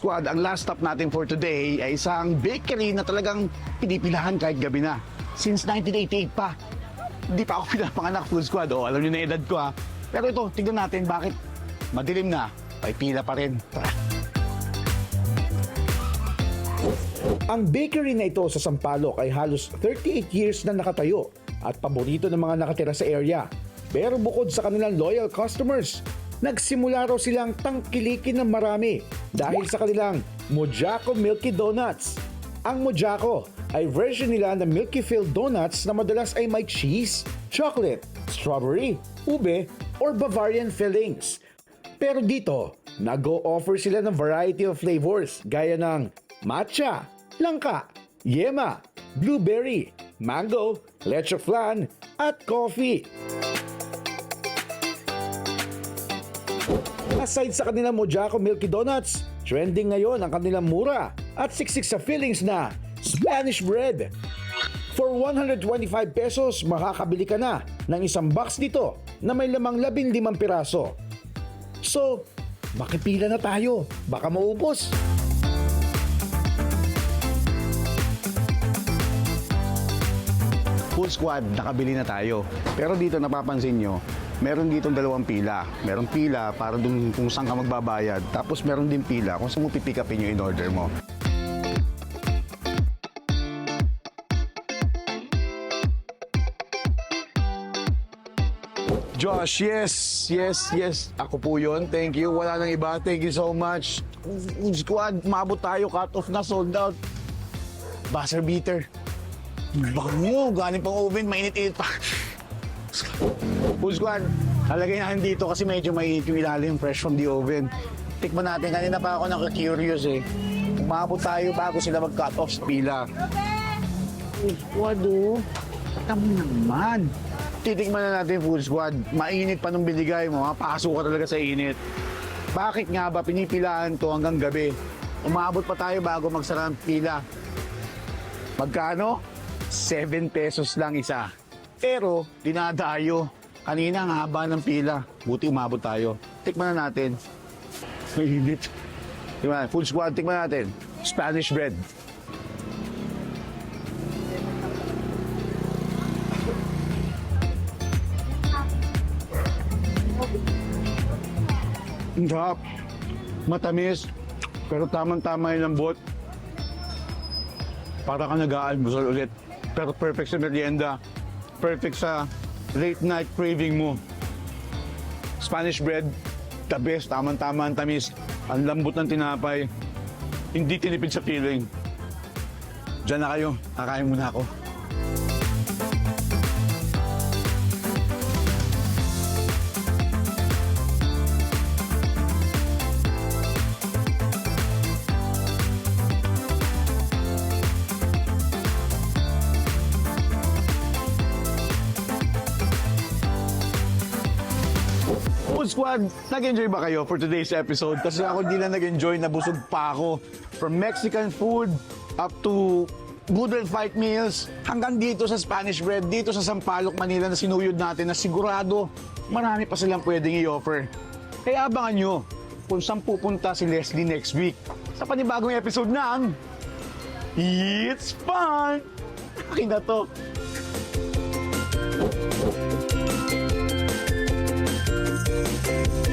Squad, ang last stop natin for today ay isang bakery na talagang pinipilahan kahit gabi na. Since 1988 pa. Hindi pa ako pinapanganak, Full Squad. O, alam niyo na edad ko ha. Pero ito, tignan natin bakit madilim na, may pila pa rin. Tara. Ang bakery na ito sa Sampaloc ay halos 38 years na nakatayo at paborito ng mga nakatira sa area. Pero bukod sa kanilang loyal customers, nagsimula raw silang tangkilikin ng marami dahil sa kanilang Mojaco Milky Donuts. Ang Mojaco ay version nila ng Milky Filled Donuts na madalas ay may cheese, chocolate, strawberry, ube, or Bavarian fillings. Pero dito, nag-o-offer sila ng variety of flavors gaya ng matcha, langka, yema, blueberry, mango, leche flan, at coffee. Aside sa kanilang Mojaco Milky Donuts, trending ngayon ang kanilang mura at siksik sa fillings na Spanish bread. For 125 pesos, makakabili ka na ng isang box dito na may lamang 15 piraso. So, makipila na tayo, baka maubos. Full Squad, nakabili na tayo. Pero dito napapansin nyo, meron dito dalawang pila. Merong pila para dun kung saan ka magbabayad. Tapos meron din pila kung saan mo pipick upin yung in-order mo. Josh, yes. Ako po yun. Thank you. Wala nang iba. Thank you so much. Full Squad, mabot tayo. Cut off na, sold out. Buzzer beater. Bango, galing pang oven, mainit-init pa. Full Squad, halagay natin dito kasi medyo mainit yung ilalim, fresh from the oven. Tikman natin, kanina pa ako naka-curious eh. Umabot tayo bago sila mag-cut off sa pila. Full Squad oh, tama naman. Titikman na natin Full Squad, mainit pa nung binigay mo, pasok ka talaga sa init. Bakit nga ba pinipilaan to hanggang gabi? Umabot pa tayo bago magsara ang pila. Magkano? 7 pesos lang isa. Pero, dinadayo. Kanina ang haba ng pila. Buti umabot tayo. Tikman na natin. Mainit. Tikman, Full Squad, tikman natin. Spanish bread. Ang sarap. Matamis. Pero tamang-tama yung lambot. Para ka nag-aalmusal ulit. Pero perfect sa merienda. Perfect sa late night craving mo. Spanish bread, the best. Tamang-tama ang tamis. Ang lambot ng tinapay. Hindi tinipid sa feeling. Diyan na kayo. Kakain muna ako. Squad, nag-enjoy ba kayo for today's episode? Kasi ako hindi lang nag-enjoy, nabusog pa ako. From Mexican food up to noodle fight meals, hanggang dito sa Spanish bread, dito sa Sampaloc, Manila na sinuyod natin na sigurado marami pa silang pwedeng i-offer. Kaya abangan nyo kung saan pupunta si Leslie next week sa panibagong episode ng It's Fun! Akin na to. Thank you.